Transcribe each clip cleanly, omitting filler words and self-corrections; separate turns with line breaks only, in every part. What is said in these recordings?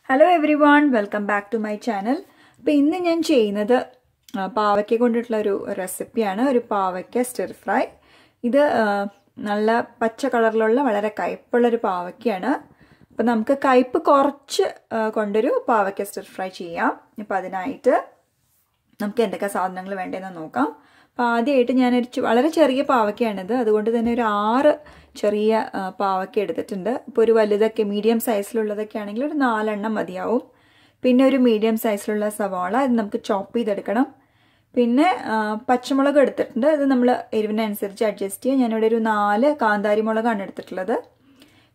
Hello everyone, welcome back to my channel. അപ്പോൾ ഇന്ന് ഞാൻ ചെയ്യുന്നത് പാവയ്ക്ക കൊണ്ടിട്ടുള്ള ഒരു റെസിപ്പിയാണ്. ഒരു പാവയ്ക്ക സ്റ്റിർ ഫ്രൈ. ഇത് നല്ല പച്ച കളറിലുള്ള വളരെ കയ്പുള്ള ഒരു പാവയ്ക്കയാണ്. അപ്പോൾ നമുക്ക് കയ്പ് കുറച്ച് കൊണ്ടൊരു പാവയ്ക്ക സ്റ്റിർ ഫ്രൈ ചെയ്യാം. അപ്പോൾ അതിനായിട്ട് നമുക്ക് എന്തൊക്കെ സാധനങ്ങൾ വേണ്ടതെന്ന് നോക്കാം. അപ്പോൾ ആദ്യമായിട്ട് ഞാനൊരു വളരെ ചെറിയ പാവയ്ക്കയാണിത്. അതുകൊണ്ട് തന്നെ ഒരു 6 ചെറിയ പാവയ്ക്ക എടുത്തിട്ടുണ്ട്. ഇപ്പോൾ ഒരു വലുതൊക്കെ മീഡിയം സൈസിലുള്ളതൊക്കെ ആണെങ്കിൽ ഒരു 4 എണ്ണം മതിയാവും. പിന്നെ ഒരു മീഡിയം സൈസിലുള്ള സവാള, ഇത് നമുക്ക് ചോപ്പ് ചെയ്തെടുക്കണം. പിന്നെ പച്ചമുളക് എടുത്തിട്ടുണ്ട്. ഇത് നമ്മൾ എരിവിനനുസരിച്ച് അഡ്ജസ്റ്റ് ചെയ്യുക. ഞാനിവിടെ ഒരു 4 കാന്താരി മുളകാണ് എടുത്തിട്ടുള്ളത്.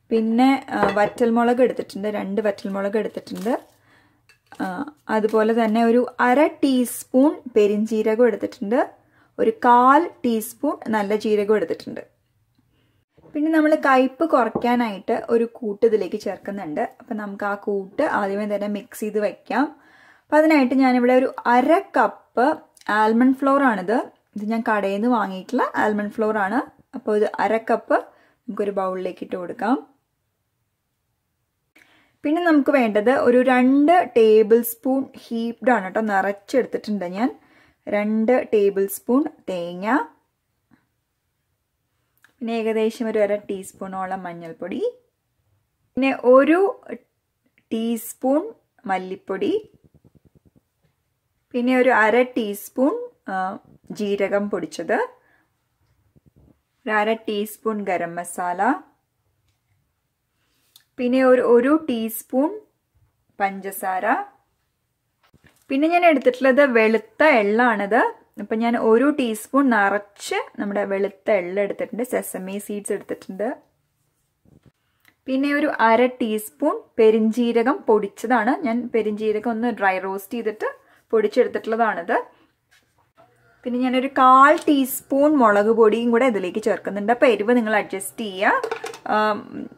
പിന്നെ വറ്റൽമുളക് എടുത്തിട്ടുണ്ട്, 2 വറ്റൽമുളക് എടുത്തിട്ടുണ്ട്. അതുപോലെ തന്നെ ഒരു 1/2 ടീസ്പൂൺ പെരിഞ്ജീരകം എടുത്തിട്ടുണ്ട്. ഒരു 1/4 ടീസ്പൂൺ നല്ല ജീരകം എടുത്തിട്ടുണ്ട്. പിന്നെ നമ്മൾ കയ്പ് കുറയ്ക്കാനായിട്ട് ഒരു കൂട്ട് ഇതിലേക്ക് ചേർക്കുന്നുണ്ട്. അപ്പം നമുക്ക് ആ കൂട്ട് ആദ്യമേ തന്നെ മിക്സ് ചെയ്ത് വയ്ക്കാം. അപ്പം അതിനായിട്ട് ഞാനിവിടെ ഒരു 1/2 കപ്പ് ആൽമണ്ട് ഫ്ലോർ ആണിത്. ഇത് ഞാൻ കടയിൽ നിന്ന് വാങ്ങിയിട്ടുള്ള ആൽമണ്ട് ഫ്ലോർ ആണ്. അപ്പോൾ ഇത് 1/2 കപ്പ് നമുക്കൊരു ബൗളിലേക്ക് ഇട്ട് കൊടുക്കാം. പിന്നെ നമുക്ക് വേണ്ടത് ഒരു 2 ടേബിൾ സ്പൂൺ ഹീപ്ഡ് ആണ് കേട്ടോ, നിറച്ചെടുത്തിട്ടുണ്ട് ഞാൻ. 2 ടേബിൾ സ്പൂൺ തേങ്ങ, പിന്നെ ഏകദേശം ഒരു 1/2 ടീസ്പൂണോളം മഞ്ഞൾപ്പൊടി, പിന്നെ 1 ടീസ്പൂൺ മല്ലിപ്പൊടി, പിന്നെ ഒരു 1/2 ടീസ്പൂൺ ജീരകം പൊടിച്ചത്, ഒരു 1/2 ടീസ്പൂൺ ഗരം മസാല, പിന്നെ ഒരു 1 ടീസ്പൂൺ പഞ്ചസാര. പിന്നെ ഞാൻ എടുത്തിട്ടുള്ളത് വെളുത്ത എള്ളാണിത്. അപ്പം ഞാൻ 1 ടീസ്പൂൺ നിറച്ച് നമ്മുടെ വെളുത്ത എള്ള എടുത്തിട്ടുണ്ട്. സെസമി സീഡ്സ് എടുത്തിട്ടുണ്ട്. പിന്നെ ഒരു 1/2 ടീസ്പൂൺ പെരിഞ്ജീരകം പൊടിച്ചതാണ്. ഞാൻ പെരിഞ്ജീരകം ഒന്ന് ഡ്രൈ റോസ്റ്റ് ചെയ്തിട്ട് പൊടിച്ചെടുത്തിട്ടുള്ളതാണിത്. പിന്നെ ഞാനൊരു 1/4 ടീസ്പൂൺ മുളക് പൊടിയും കൂടെ ഇതിലേക്ക് ചേർക്കുന്നുണ്ട്. അപ്പോൾ എരിവ് നിങ്ങൾ അഡ്ജസ്റ്റ് ചെയ്യുക.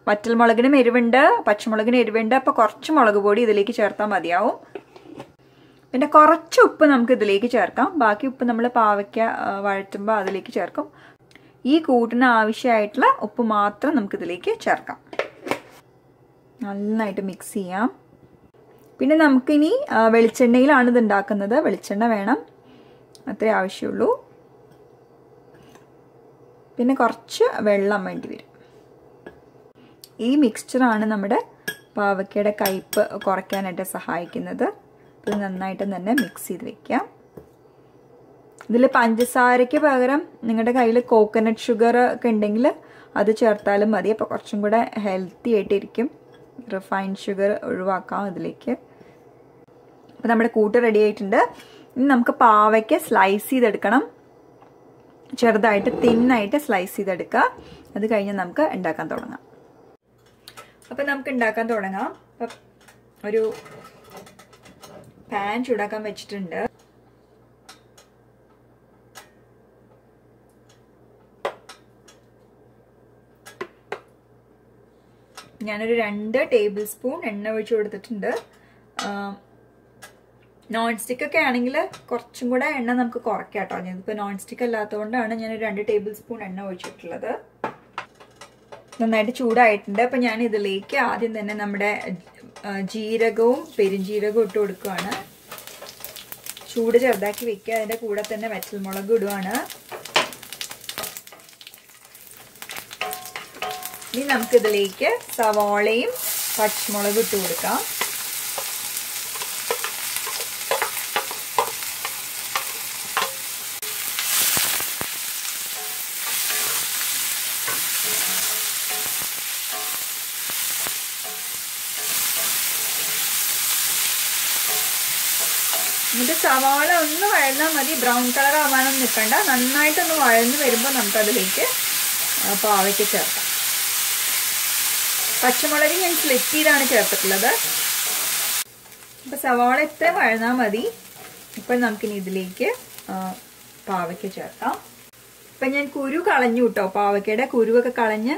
വറ്റൽമുളകിനും എരിവുണ്ട്, പച്ചമുളകിനും എരിവുണ്ട്. അപ്പോൾ കുറച്ച് മുളക് പൊടി ഇതിലേക്ക് ചേർത്താൽ മതിയാവും. പിന്നെ കുറച്ച് ഉപ്പ് നമുക്ക് ഇതിലേക്ക് ചേർക്കാം. ബാക്കി ഉപ്പ് നമ്മൾ പാവയ്ക്ക വഴറ്റുമ്പോൾ അതിലേക്ക് ചേർക്കും. ഈ കൂട്ടിന് ആവശ്യമായിട്ടുള്ള ഉപ്പ് മാത്രം നമുക്കിതിലേക്ക് ചേർക്കാം. നന്നായിട്ട് മിക്സ് ചെയ്യാം. പിന്നെ നമുക്കിനി വെളിച്ചെണ്ണയിലാണ് ഇത് ഉണ്ടാക്കുന്നത്. വെളിച്ചെണ്ണ വേണം, അത്രേ ആവശ്യമുള്ളൂ. പിന്നെ കുറച്ച് വെള്ളം വേണ്ടി വരും. ഈ മിക്സ്ചറാണ് നമ്മുടെ പാവയ്ക്കയുടെ കയ്പ് കുറയ്ക്കാനായിട്ട് സഹായിക്കുന്നത്. ഇത് നന്നായിട്ട് തന്നെ മിക്സ് ചെയ്ത് വെക്കാം. ഇതിൽ പഞ്ചസാരയ്ക്ക് പകരം നിങ്ങളുടെ കയ്യിൽ കോക്കനട്ട് ഷുഗർ ഒക്കെ ഉണ്ടെങ്കിൽ അത് ചേർത്താലും മതി. അപ്പോൾ കുറച്ചും കൂടെ ഹെൽത്തി ആയിട്ടിരിക്കും. റിഫൈൻഡ് ഷുഗർ ഒഴിവാക്കാം ഇതിലേക്ക്. അപ്പോൾ നമ്മുടെ കൂട്ട് റെഡി ആയിട്ടുണ്ട്. ഇനി നമുക്ക് പാവയ്ക്ക് സ്ലൈസ് ചെയ്തെടുക്കണം. ചെറുതായിട്ട് തിന്നായിട്ട് സ്ലൈസ് ചെയ്തെടുക്കുക. അത് കഴിഞ്ഞ് നമുക്ക് ഉണ്ടാക്കാൻ തുടങ്ങാം. അപ്പം നമുക്ക് ഉണ്ടാക്കാൻ തുടങ്ങാം. അപ്പം ഒരു പാൻ ചൂടാക്കാൻ വെച്ചിട്ടുണ്ട്. ഞാനൊരു 2 ടേബിൾ സ്പൂൺ എണ്ണ ഒഴിച്ചു കൊടുത്തിട്ടുണ്ട്. നോൺ സ്റ്റിക്ക് ഒക്കെ ആണെങ്കിൽ കുറച്ചും കൂടെ എണ്ണ നമുക്ക് കുറയ്ക്കാം കേട്ടോ. ഞാനിപ്പോൾ നോൺ സ്റ്റിക്ക് അല്ലാത്തതുകൊണ്ടാണ് ഞാനൊരു 2 ടേബിൾ സ്പൂൺ എണ്ണ ഒഴിച്ചിട്ടുള്ളത്. നന്നായിട്ട് ചൂടായിട്ടുണ്ട്. അപ്പം ഞാൻ ഇതിലേക്ക് ആദ്യം തന്നെ നമ്മുടെ ജീരകവും പെരിഞ്ജീരകവും ഇട്ട് കൊടുക്കുകയാണ്. ചൂട് ചെറുതാക്കി വെക്കുക. അതിൻ്റെ കൂടെ തന്നെ വറ്റൽമുളക് ഇടുവാണ്. ഇനി നമുക്കിതിലേക്ക് സവാളയും പച്ചമുളകും ഇട്ട് കൊടുക്കാം. എന്നിട്ട് സവാള ഒന്ന് വഴന്നാൽ മതി, ബ്രൗൺ കളർ ആവാനൊന്നും നിൽക്കണ്ട. നന്നായിട്ടൊന്ന് വഴന്ന് വരുമ്പോൾ നമുക്കതിലേക്ക് പാവയ്ക്ക് ചേർക്കാം. പച്ചമുളക് ഞാൻ സ്ലിറ്റ് ചെയ്താണ് ചേർത്തിട്ടുള്ളത്. അപ്പോൾ സവാള ഇത്ര വഴന്നാൽ മതി. ഇപ്പോൾ നമുക്കിനി ഇതിലേക്ക് പാവയ്ക്ക് ചേർക്കാം. ഇപ്പം ഞാൻ കുരു കളഞ്ഞു കേട്ടോ. പാവയ്ക്കയുടെ കുരുവൊക്കെ കളഞ്ഞ്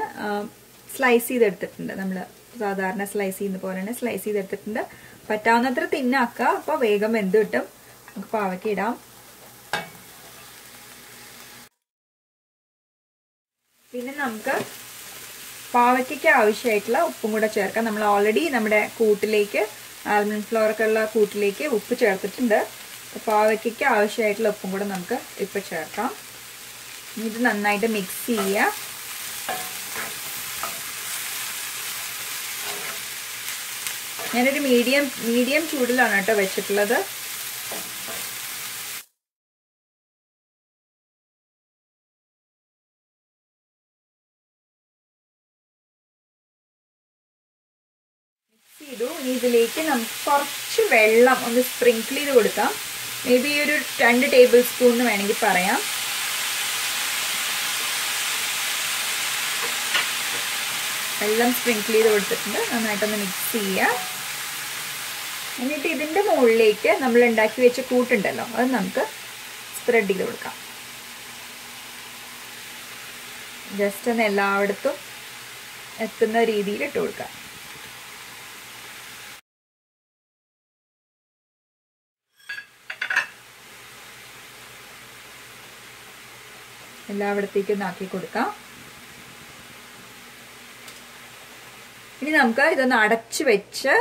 സ്ലൈസ് ചെയ്തെടുത്തിട്ടുണ്ട്. നമ്മൾ സാധാരണ സ്ലൈസ് ചെയ്യുന്ന പോലെ തന്നെ സ്ലൈസ് ചെയ്തെടുത്തിട്ടുണ്ട്. പറ്റാവുന്നത്ര തിന്നാക്കുക. അപ്പോൾ വേഗം വെന്ത് കിട്ടും. നമുക്ക് പാവയ്ക്ക ഇടാം. പിന്നെ നമുക്ക് പാവയ്ക്കയ്ക്ക് ആവശ്യമായിട്ടുള്ള ഉപ്പും കൂടെ ചേർക്കാം. നമ്മൾ ഓൾറെഡി നമ്മുടെ കൂട്ടിലേക്ക് ആൽമണ്ട് ഫ്ലോർ ഒക്കെ ഉള്ള കൂട്ടിലേക്ക് ഉപ്പ് ചേർത്തിട്ടുണ്ട്. പാവയ്ക്ക് ആവശ്യമായിട്ടുള്ള ഉപ്പും കൂടെ നമുക്ക് ഇപ്പം ചേർക്കാം. ഇത് നന്നായിട്ട് മിക്സ് ചെയ്യുക. ഞാനൊരു മീഡിയം ചൂടിലാണ് കേട്ടോ വെച്ചിട്ടുള്ളത്. ചെയ്തു. ഇനി ഇതിലേക്ക് നമുക്ക് കുറച്ച് വെള്ളം ഒന്ന് സ്പ്രിങ്കിൾ ചെയ്ത് കൊടുക്കാം. മേ ബി ഒരു 2 ടേബിൾ സ്പൂൺ എന്ന് വേണമെങ്കിൽ പറയാം. വെള്ളം സ്പ്രിങ്കിൾ ചെയ്ത് കൊടുത്തിട്ടുണ്ട്. നന്നായിട്ടൊന്ന് മിക്സ് ചെയ്യുക. എന്നിട്ട് ഇതിൻ്റെ മുകളിലേക്ക് നമ്മൾ ഉണ്ടാക്കി വെച്ച കൂട്ടുണ്ടല്ലോ, അത് നമുക്ക് സ്പ്രെഡ് ചെയ്ത് കൊടുക്കാം. ജസ്റ്റ് ഒന്ന് എല്ലായിടത്തും എത്തുന്ന രീതിയിൽ ഇട്ട് കൊടുക്കാം. എല്ലായിടത്തേക്കും ആക്കി കൊടുക്കാം. ഇനി നമുക്ക് ഇതൊന്ന് അടച്ചു വെച്ച്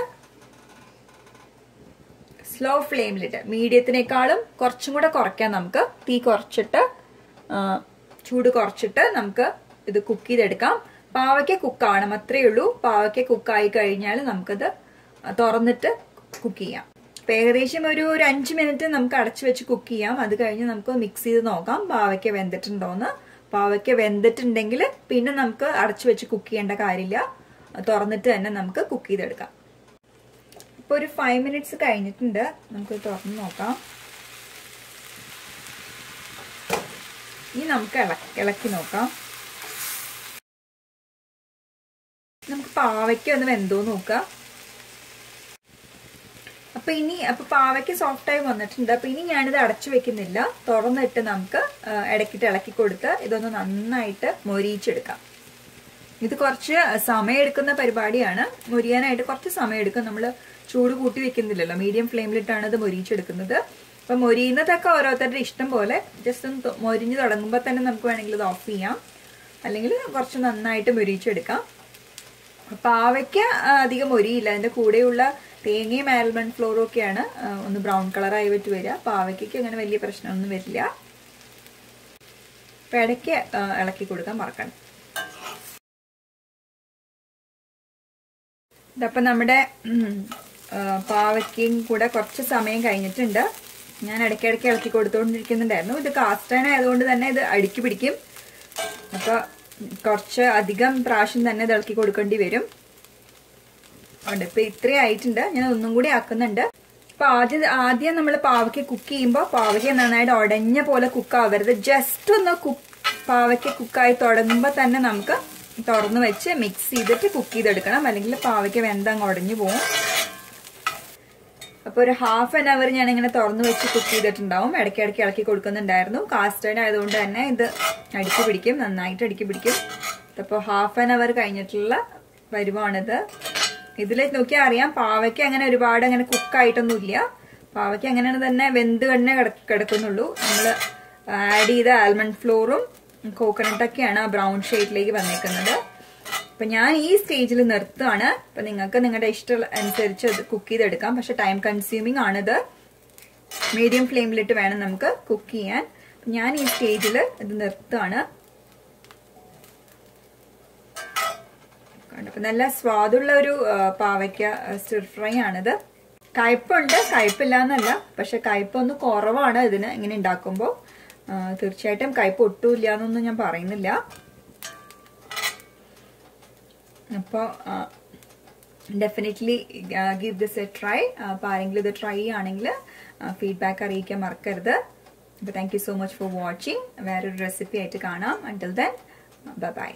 സ്ലോ ഫ്ലെയിമിലിട്ട്, മീഡിയത്തിനേക്കാളും കുറച്ചും കൂടെ കുറയ്ക്കാം. നമുക്ക് തീ കുറച്ചിട്ട്, ചൂട് കുറച്ചിട്ട് നമുക്ക് ഇത് കുക്ക് ചെയ്തെടുക്കാം. പാവയ്ക്ക കുക്കാവണം, അത്രയേ ഉള്ളൂ. പാവയ്ക്ക കുക്കായി കഴിഞ്ഞാൽ നമുക്കത് തുറന്നിട്ട് കുക്ക് ചെയ്യാം. അപ്പം ഏകദേശം ഒരു 5 മിനിറ്റ് നമുക്ക് അടച്ചു വെച്ച് കുക്ക് ചെയ്യാം. അത് കഴിഞ്ഞ് നമുക്ക് മിക്സ് ചെയ്ത് നോക്കാം പാവയ്ക്ക വെന്തിട്ടുണ്ടോയെന്ന്. പാവയ്ക്ക വെന്തിട്ടുണ്ടെങ്കിൽ പിന്നെ നമുക്ക് അടച്ചു വെച്ച് കുക്ക് ചെയ്യേണ്ട കാര്യമില്ല, തുറന്നിട്ട് തന്നെ നമുക്ക് കുക്ക് ചെയ്തെടുക്കാം. ഇപ്പോൾ ഒരു 5 മിനിറ്റ്സ് കഴിഞ്ഞിട്ടുണ്ട്. നമുക്ക് തുറന്ന് നോക്കാം. ഇനി നമുക്ക് ഇളക്കി നോക്കാം. നമുക്ക് പാവയ്ക്ക ഒന്ന് വെന്തോ നോക്കാം. അപ്പൊ പാവയ്ക്ക് സോഫ്റ്റായി വന്നിട്ടുണ്ട്. അപ്പൊ ഇനി ഞാനിത് അടച്ചു വെക്കുന്നില്ല, തുറന്നിട്ട് നമുക്ക് ഇടയ്ക്കിട്ട് ഇളക്കി കൊടുത്ത് ഇതൊന്ന് നന്നായിട്ട് മൊരിയിച്ചെടുക്കാം. ഇത് കുറച്ച് സമയം എടുക്കുന്ന പരിപാടിയാണ്. മൊരിയാനായിട്ട് കുറച്ച് സമയം എടുക്കും. നമ്മൾ ചൂട് കൂട്ടി വെക്കുന്നില്ലല്ലോ, മീഡിയം ഫ്ലെയിമിലിട്ടാണ് ഇത് മൊരിയിച്ചെടുക്കുന്നത്. അപ്പൊ മൊരിയുന്നതൊക്കെ ഓരോരുത്തരുടെ ഇഷ്ടം പോലെ. ജസ്റ്റ് ഒന്ന് മൊരിഞ്ഞ് തുടങ്ങുമ്പോൾ തന്നെ നമുക്ക് വേണമെങ്കിൽ ഇത് ഓഫ് ചെയ്യാം, അല്ലെങ്കിൽ കുറച്ച് നന്നായിട്ട് മൊരിയിച്ചെടുക്കാം. പാവയ്ക്ക അധികം മൊരിയില്ല. അതിന്റെ കൂടെയുള്ള തേങ്ങയും ആൽമണ്ട് ഫ്ലോറും ഒക്കെയാണ് ഒന്ന് ബ്രൗൺ കളറായി വിട്ട് വരിക. പാവയ്ക്ക് അങ്ങനെ വലിയ പ്രശ്നമൊന്നും വരില്ല. അപ്പൊ ഇടയ്ക്ക് ഇളക്കി കൊടുക്കാൻ മറക്കണം. ഇതപ്പം നമ്മുടെ പാവയ്ക്കയും കൂടെ കുറച്ച് സമയം കഴിഞ്ഞിട്ടുണ്ട്. ഞാൻ ഇടയ്ക്കിടയ്ക്ക് ഇളക്കി കൊടുത്തുകൊണ്ടിരിക്കുന്നുണ്ടായിരുന്നു. ഇത് കാസ്റ്റ് അയൺ ആയതുകൊണ്ട് തന്നെ ഇത് അടുക്കി പിടിക്കും. അപ്പൊ കുറച്ച് അധികം പ്രാവശ്യം തന്നെ ഇത് ഇളക്കി കൊടുക്കേണ്ടി വരും. ഇപ്പൊ ഇത്രയും ആയിട്ടുണ്ട്. ഞാൻ ഒന്നും കൂടി ആക്കുന്നുണ്ട്. അപ്പൊ ആദ്യം നമ്മൾ പാവയ്ക്ക കുക്ക് ചെയ്യുമ്പോൾ പാവയ്ക്ക നന്നായിട്ട് ഉടഞ്ഞ പോലെ കുക്കാവരുത്. ജസ്റ്റ് ഒന്ന് പാവയ്ക്ക കുക്കായി തുടങ്ങുമ്പോൾ തന്നെ നമുക്ക് തുറന്ന് വെച്ച് മിക്സ് ചെയ്തിട്ട് കുക്ക് ചെയ്തെടുക്കണം, അല്ലെങ്കിൽ പാവയ്ക്ക വെന്തങ്ങ് ഉടഞ്ഞു പോകും. അപ്പൊ ഒരു ഹാഫ് ആൻ അവർ ഞാൻ ഇങ്ങനെ തുറന്ന് വെച്ച് കുക്ക് ചെയ്തിട്ടുണ്ടാവും. ഇടയ്ക്കിടയ്ക്ക് ഇളക്കി കൊടുക്കുന്നുണ്ടായിരുന്നു. കാസ്റ്റ് അയൺ ആയതുകൊണ്ട് തന്നെ ഇത് അടുക്കി പിടിക്കും, നന്നായിട്ട് അടുക്കി പിടിക്കും. അപ്പോൾ ഹാഫ് ആൻ അവർ കഴിഞ്ഞിട്ടുള്ള പരുവാണിത്. ഇതിൽ നോക്കിയാൽ അറിയാം പാവയ്ക്ക് അങ്ങനെ ഒരുപാട് അങ്ങനെ കുക്കായിട്ടൊന്നും ഇല്ല. പാവയ്ക്ക് അങ്ങനെ തന്നെ വെന്ത് തന്നെ കിടക്കുന്നുള്ളൂ. നമ്മൾ ആഡ് ചെയ്ത ആൽമണ്ട് ഫ്ലോറും കോക്കനട്ടൊക്കെയാണ് ആ ബ്രൗൺ ഷെയ്ഡിലേക്ക് വന്നേക്കുന്നത്. അപ്പൊ ഞാൻ ഈ സ്റ്റേജിൽ നിർത്തുകയാണ്. അപ്പൊ നിങ്ങൾക്ക് നിങ്ങളുടെ ഇഷ്ടം അനുസരിച്ച് അത് കുക്ക് ചെയ്തെടുക്കാം. പക്ഷെ ടൈം കൺസ്യൂമിങ് ആണിത്. മീഡിയം ഫ്ലെയിമിലിട്ട് വേണം നമുക്ക് കുക്ക് ചെയ്യാൻ. ഞാൻ ഈ സ്റ്റേജിൽ ഇത് നിർത്തുകയാണ്. അപ്പൊ നല്ല സ്വാദുള്ള ഒരു പാവയ്ക്ക സ്റ്റിർ ഫ്രൈ ആണിത്. കയ്പുണ്ട്, കയ്പില്ല എന്നല്ല, പക്ഷെ കയ്പൊന്ന് കുറവാണ് ഇതിന് ഇങ്ങനെ ഉണ്ടാക്കുമ്പോൾ. തീർച്ചയായിട്ടും കയ്പ് ഒട്ടുമില്ല എന്നൊന്നും ഞാൻ പറയുന്നില്ല. അപ്പോൾ definitely give this A try. അപ്പോൾ ആരെങ്കിലും ഇത് ട്രൈ ചെയ്യുകയാണെങ്കിൽ ഫീഡ്ബാക്ക് അറിയിക്കാൻ മറക്കരുത്. അപ്പോൾ thank you so much for watching. വേറൊരു റെസിപ്പി ആയിട്ട് കാണാം. Until then bye bye.